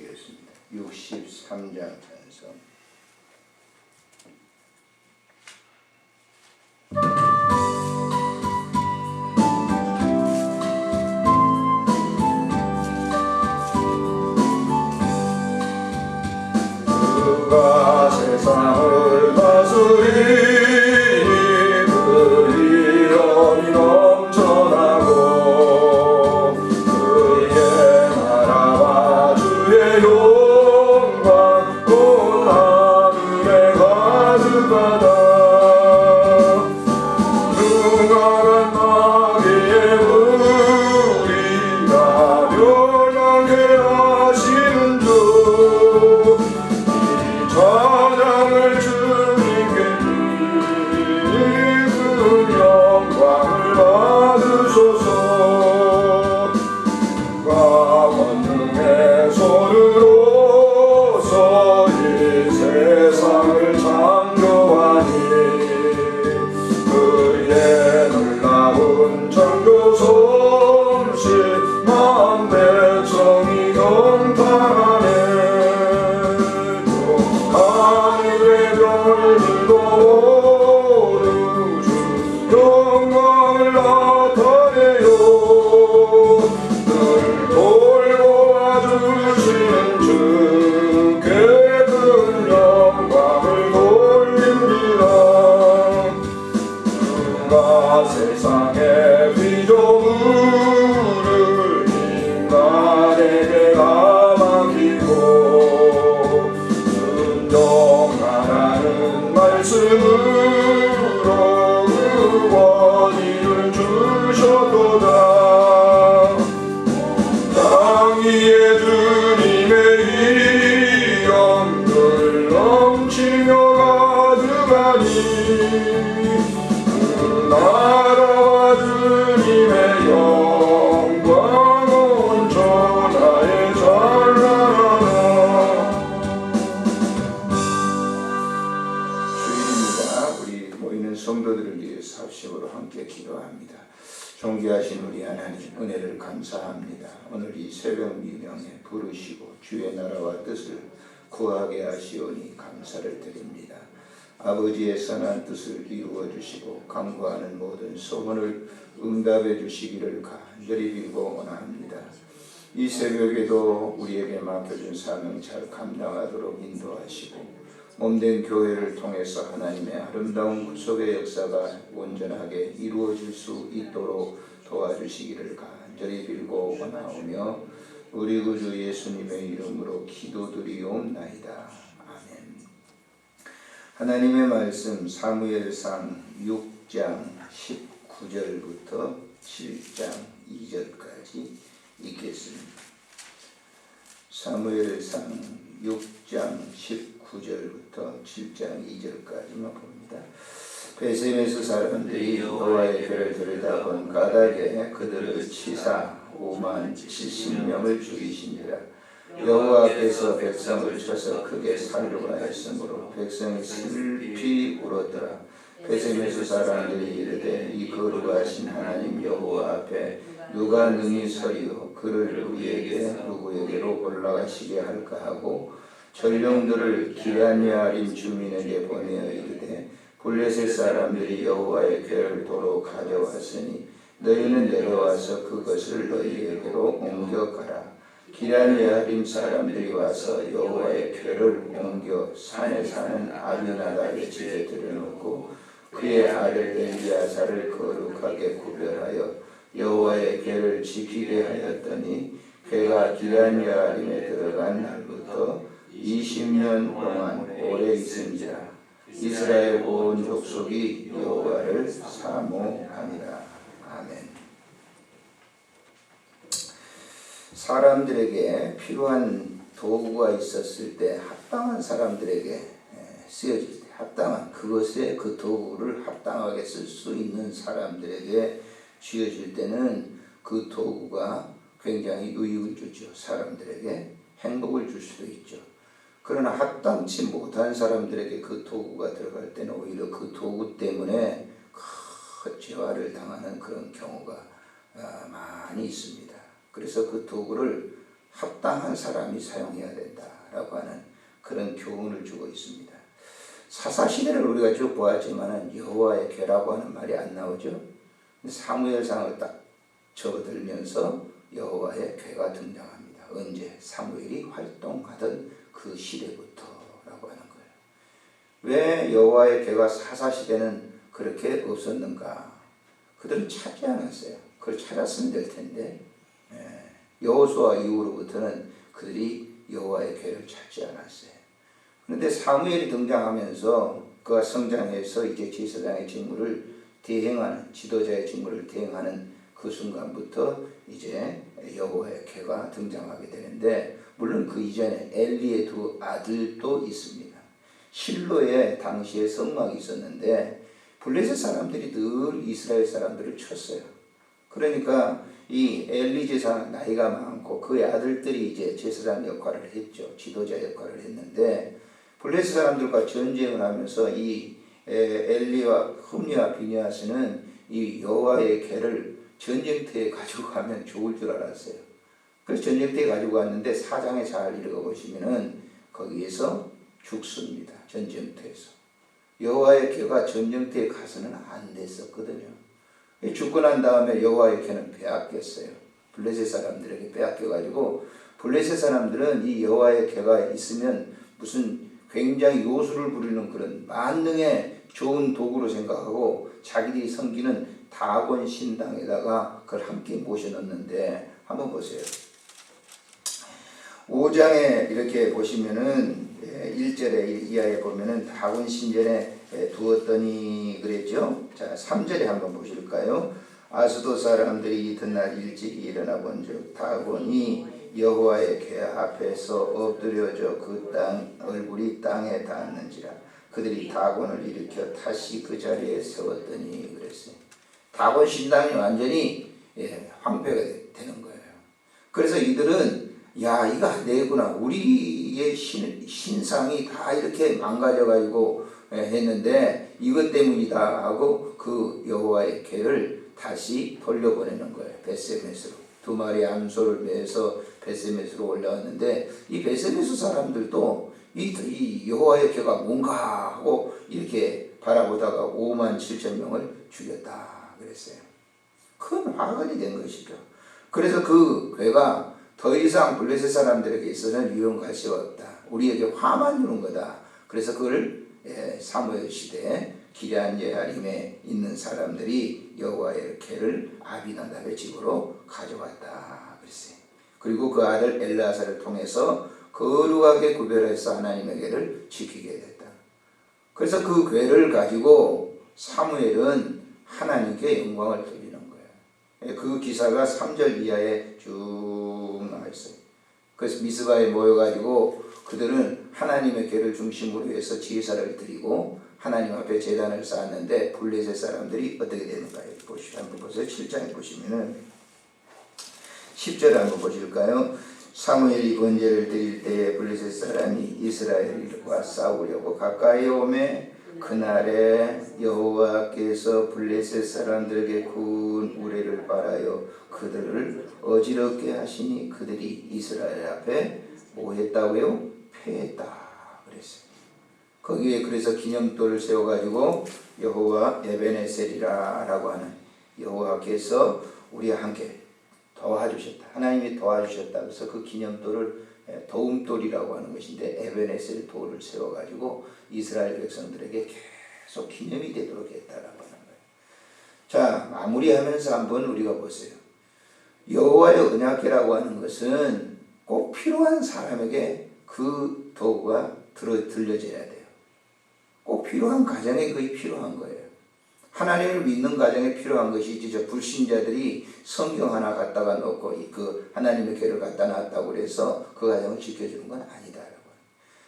드리겠습니다. 63장 찬송. 그가 세상을 다스리니 그의 영이 넘쳐나고 그의 나라와 주의 영광 온 하늘에 가득하다. 능한 나귀의 우리가 멸망케 하시는 주 찬양을 주님께 그 영광을 받으소서. 그가 권능의 손으로서 이 세상을 창조하니 그의 놀라운 창조 솜씨 만 백성이 경탄하네. 하늘의 별들도 오르주 영광을 나타내요. 늘 돌보아 주시는 주께 큰 영광을 돌립니다. 그가 세상의 피조물을 인간에게 감아기고 순종하라는 말씀으로 그 권위를 주셨도다. 땅 위에 주님의 영들 넘치며 가득하니 그 나라와 주님의 영광 온 천하에 찬란하다. 주일입니다. 우리 모이는 성도들을 위해서 합심으로 함께 기도합니다. 존귀하신 우리 하나님, 은혜를 감사합니다. 오늘 이 새벽 미명에 부르시고 주의 나라와 뜻을 구하게 하시오니 감사를 드립니다. 아버지의 선한 뜻을 이루어 주시고 간구하는 모든 소원을 응답해 주시기를 간절히 빌고 원합니다. 이 새벽에도 우리에게 맡겨준 사명 잘 감당하도록 인도하시고 몸된 교회를 통해서 하나님의 아름다운 구속의 역사가 온전하게 이루어질 수 있도록 도와주시기를 간절히 빌고 원하오며 우리 구주 예수님의 이름으로 기도드리옵나이다. 아멘. 하나님의 말씀 사무엘상 6장 19절부터 7장 2절까지 읽겠습니다. 사무엘상 6장 19절부터 7장 2절까지만 봅니다. 베세메스 사람들이 여호와의 괴를 들여다본 가닥에 그들을 치사 5만 70명을 죽이시니라. 여호와 앞에서 백성을 쳐서 크게 살려고 하였으므로 백성이 슬피 울었더라. 베세메스 사람들이 이르되 이 거룩하신 하나님 여호와 앞에 누가 능히 서리요 그를 우리에게 누구에게로 올라가시게 할까 하고 전령들을 기럇야림 주민에게 보내어 이르되 블레셋 사람들이 여호와의 궤를 도로 가져왔으니 너희는 내려와서 그것을 너희에게로 옮겨가라. 기럇야림 사람들이 와서 여호와의 궤를 옮겨 산에 사는 아비나답의 집에 들여놓고 그의 아들 엘리야사를 거룩하게 구별하여 여호와의 궤를 지키게 하였더니 궤가 기럇야림에 들어간 날부터 20년 동안 오래 있은지라. 이스라엘 온 족속이 여호와를 사모하니라. 아멘. 사람들에게 필요한 도구가 있었을 때 합당한 사람들에게 쓰여질 때 합당한 그것에 그 도구를 합당하게 쓸 수 있는 사람들에게 쥐어질 때는 그 도구가 굉장히 유익을 주죠. 사람들에게 행복을 줄 수도 있죠. 그러나 합당치 못한 사람들에게 그 도구가 들어갈 때는 오히려 그 도구 때문에 큰 재화를 당하는 그런 경우가 많이 있습니다. 그래서 그 도구를 합당한 사람이 사용해야 된다라고 하는 그런 교훈을 주고 있습니다. 사사시대를 우리가 쭉 보았지만은 여호와의 궤라고 하는 말이 안 나오죠. 사무엘상을 딱 접어들면서 여호와의 궤가 등장합니다. 언제? 사무엘이 활동하던 그 시대부터라고 하는 거예요. 왜 여호와의 궤가 사사시대는 그렇게 없었는가? 그들은 찾지 않았어요. 그걸 찾았으면 될 텐데 여호수아 이후로부터는 그들이 여호와의 궤를 찾지 않았어요. 그런데 사무엘이 등장하면서 그가 성장해서 이제 제사장의 직무를 대행하는, 지도자의 직무를 대행하는 그 순간부터 이제 여호와의 궤가 등장하게 되는데, 물론 그 이전에 엘리의 두 아들도 있습니다. 실로에 당시에 성막이 있었는데 블레셋 사람들이 늘 이스라엘 사람들을 쳤어요. 그러니까 이 엘리 제사장 나이가 많고 그의 아들들이 이제 제사장 역할을 했죠. 지도자 역할을 했는데 블레셋 사람들과 전쟁을 하면서 이 엘리와 흠니와 비니아스는 이 여호와의 궤를 전쟁터에 가지고 가면 좋을 줄 알았어요. 그래서 전쟁터에 가지고 갔는데 4장에 잘 읽어보시면은 거기에서 죽습니다. 전쟁터에서. 여호와의 궤가 전쟁터에 가서는 안 됐었거든요. 죽고 난 다음에 여호와의 궤는 빼앗겼어요. 블레셋 사람들에게 빼앗겨가지고 블레셋 사람들은 이 여호와의 궤가 있으면 무슨 굉장히 요술을 부리는 그런 만능의 좋은 도구로 생각하고 자기들이 섬기는 다곤 신당에다가 그걸 함께 모셔놓는데 한번 보세요. 5장에 이렇게 보시면은 1절에 이하에 보면은 다곤 신전에 두었더니 그랬죠. 자, 3절에 한번 보실까요? 아스도 사람들이 이튿날 일찍 일어나 본즉 다곤이 여호와의 궤 앞에서 엎드려져 그 땅 얼굴이 땅에 닿았는지라. 그들이 다곤을 일으켜 다시 그 자리에 세웠더니 그랬어요. 다곤 신당이 완전히 황폐가 되는 거예요. 그래서 이들은 야, 이거 안 되구나. 우리의 신상이 다 이렇게 망가져가지고 했는데 이것 때문이다 하고 그 여호와의 궤를 다시 돌려보내는 거예요. 벳세메스로. 2마리 암소를 매서 벳세메스로 올라왔는데 이 벳세메스 사람들도 이 여호와의 궤가 뭔가 하고 이렇게 바라보다가 57,000명을 죽였다 그랬어요. 큰 화근이 된 것이죠. 그래서 그 궤가 더 이상 블레셋 사람들에게 있어서는 유용할 수 없다. 우리에게 화만 주는 거다. 그래서 그걸 사무엘 시대에 기럇 예아림에 있는 사람들이 여호와의 궤를 아비나답의 집으로 가져왔다 그랬어요. 그리고 그 아들 엘르아사를 통해서 거룩하게 구별해서 하나님의 궤를 지키게 됐다. 그래서 그 궤를 가지고 사무엘은 하나님께 영광을 돌리는 거예요. 그 기사가 3절 이하에 쭉 나와 있어요. 그래서 미스바에 모여가지고 그들은 하나님의 궤를 중심으로 해서 제사를 드리고 하나님 앞에 제단을 쌓았는데 블레셋 사람들이 어떻게 되는가요? 한번 보세요. 7장에 보시면은 10절 한번 보실까요? 사무엘이 번제를 드릴 때에 블레셋 사람이 이스라엘과 싸우려고 가까이 오매 그날에 여호와께서 블레셋 사람들에게 구운 우레를 빨아요 그들을 어지럽게 하시니 그들이 이스라엘 앞에 뭐 했다고요? 패했다 그랬어요. 거기에 그래서 기념돌을 세워가지고 여호와 에베네셀이라 라고 하는 여호와께서 우리와 함께 도와주셨다. 하나님이 도와주셨다. 그래서 그 기념돌을 도움돌이라고 하는 것인데 에베네셀 돌을 세워가지고 이스라엘 백성들에게 계속 기념이 되도록 했다라고 하는 거예요. 자, 마무리하면서 한번 우리가 보세요. 여호와의 언약궤라고 하는 것은 꼭 필요한 사람에게 그 도구가 들려져야 돼요. 꼭 필요한 가정에 거의 필요한 거예요. 하나님을 믿는 가정에 필요한 것이지 저 불신자들이 성경 하나 갖다가 놓고 그 하나님의 궤를 갖다 놨다고 그래서 그 가정을 지켜주는 건 아니다.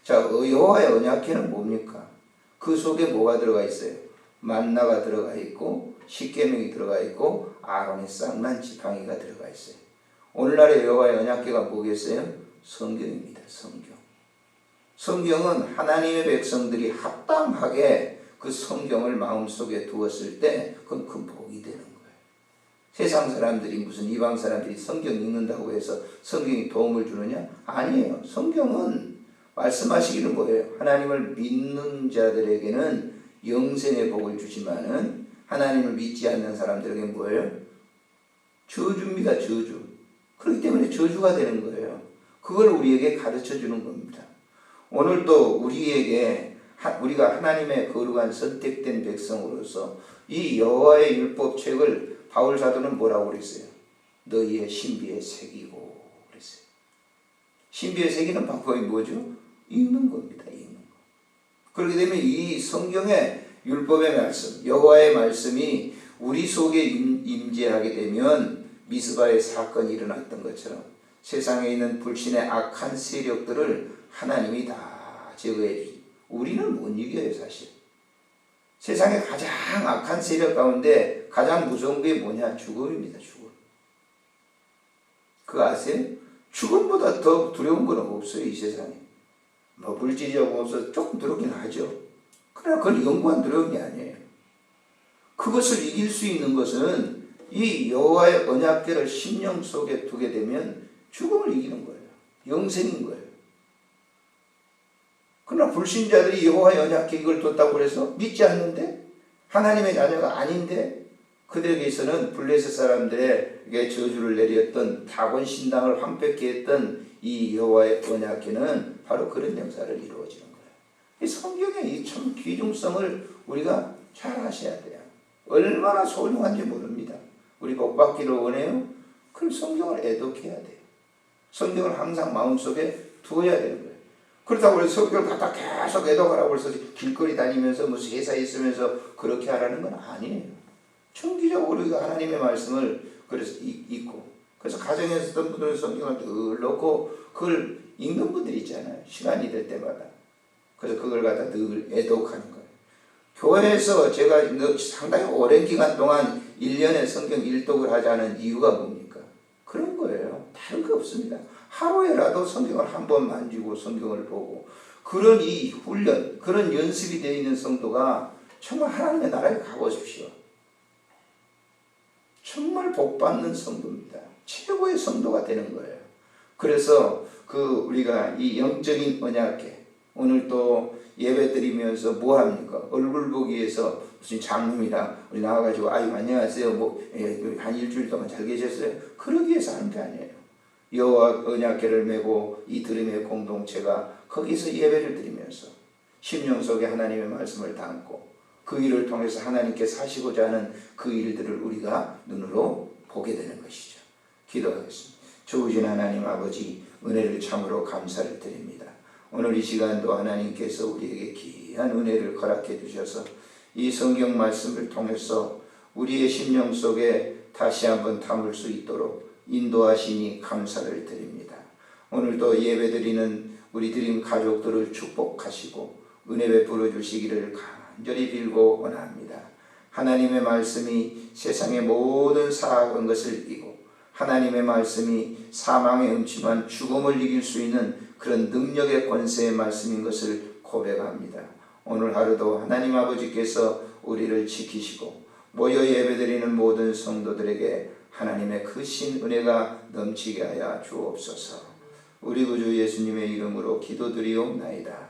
자, 여호와의 언약궤는 뭡니까? 그 속에 뭐가 들어가 있어요? 만나가 들어가 있고 십계명이 들어가 있고 아론의 쌍난 지팡이가 들어가 있어요. 오늘날의 여호와의 언약궤가 뭐겠어요? 성경입니다. 성경. 성경은 하나님의 백성들이 합당하게 그 성경을 마음속에 두었을 때 그건 큰 복이 되는 거예요. 세상 사람들이 무슨 이방 사람들이 성경 읽는다고 해서 성경이 도움을 주느냐? 아니에요. 성경은 말씀하시기는 뭐예요? 하나님을 믿는 자들에게는 영생의 복을 주지만은 하나님을 믿지 않는 사람들에게는 뭐예요? 저주입니다. 저주. 그렇기 때문에 저주가 되는 거예요. 그걸 우리에게 가르쳐 주는 겁니다. 오늘 또 우리에게 우리가 하나님의 거룩한 선택된 백성으로서 이 여호와의 율법책을 바울 사도는 뭐라고 그랬어요? 너희의 신비에 새기고 그랬어요. 신비에 새기는 방법이 뭐죠? 읽는 겁니다. 읽는 거. 그렇게 되면 이 성경의 율법의 말씀, 여호와의 말씀이 우리 속에 임재하게 되면 미스바의 사건이 일어났던 것처럼 세상에 있는 불신의 악한 세력들을 하나님이 다 제거해 주죠. 우리는 못 이겨요, 사실. 세상에 가장 악한 세력 가운데 가장 무서운 게 뭐냐? 죽음입니다, 죽음. 그거 아세요? 죽음보다 더 두려운 건 없어요, 이 세상에. 뭐 물질이라고 없어서 조금 두렵긴 하죠. 그러나 그건 영구한 두려움이 아니에요. 그것을 이길 수 있는 것은 이 여호와의 언약궤를 심령 속에 두게 되면 죽음을 이기는 거예요. 영생인 거예요. 그러나 불신자들이 여호와의 언약궤 이걸 뒀다고 해서 믿지 않는데 하나님의 자녀가 아닌데 그들에게서는 블레셋 사람들에게 저주를 내렸던 다곤 신당을 황폐케 했던 이 여호와의 언약궤는 바로 그런 역사를 이루어지는 거예요. 이 성경의 이 참 귀중성을 우리가 잘 아셔야 돼요. 얼마나 소중한지 모릅니다. 우리 복 받기를 원해요? 그럼 성경을 애독해야 돼요. 성경을 항상 마음속에 두어야 되는 거예요. 그렇다고 해서 성경을 갖다 계속 애독하라고 해서 길거리 다니면서 무슨 회사에 있으면서 그렇게 하라는 건 아니에요. 정기적으로 우리가 하나님의 말씀을 그래서 읽고, 그래서 가정에 있었던 분들은 성경을 늘 놓고 그걸 읽는 분들이 있잖아요. 시간이 될 때마다. 그래서 그걸 갖다 늘 애독하는 거예요. 교회에서 제가 상당히 오랜 기간 동안 1년에 성경 일독을 하자는 이유가 뭡니까? 그런 거예요. 다른 거 없습니다. 하루에라도 성경을 한 번 만지고 성경을 보고 그런 이 훈련, 그런 연습이 되어 있는 성도가 정말 하나님의 나라에 가보십시오. 정말 복받는 성도입니다. 최고의 성도가 되는 거예요. 그래서 우리가 이 영적인 언약궤, 오늘 또 예배 드리면서 뭐 합니까? 얼굴 보기 위해서 무슨 장님이랑 우리 나와가지고 아유 안녕하세요 한 일주일 동안 잘 계셨어요? 그러기 위해서 하는 게 아니에요. 여호와 언약궤를 메고 이 드림의 공동체가 거기서 예배를 드리면서 심령 속에 하나님의 말씀을 담고 그 일을 통해서 하나님께 사시고자 하는 그 일들을 우리가 눈으로 보게 되는 것이죠. 기도하겠습니다. 좋으신 하나님 아버지, 은혜를 참으로 감사를 드립니다. 오늘 이 시간도 하나님께서 우리에게 귀한 은혜를 허락해 주셔서 이 성경 말씀을 통해서 우리의 심령 속에 다시 한번 담을 수 있도록 인도하시니 감사를 드립니다. 오늘도 예배드리는 우리 드림 가족들을 축복하시고 은혜 베풀어 주시기를 간절히 빌고 원합니다. 하나님의 말씀이 세상의 모든 사악한 것을 이기고 하나님의 말씀이 사망의 음침한 죽음을 이길 수 있는 그런 능력의 권세의 말씀인 것을 고백합니다. 오늘 하루도 하나님 아버지께서 우리를 지키시고 모여 예배드리는 모든 성도들에게 하나님의 크신 은혜가 넘치게 하여 주옵소서. 우리 구주 예수님의 이름으로 기도드리옵나이다.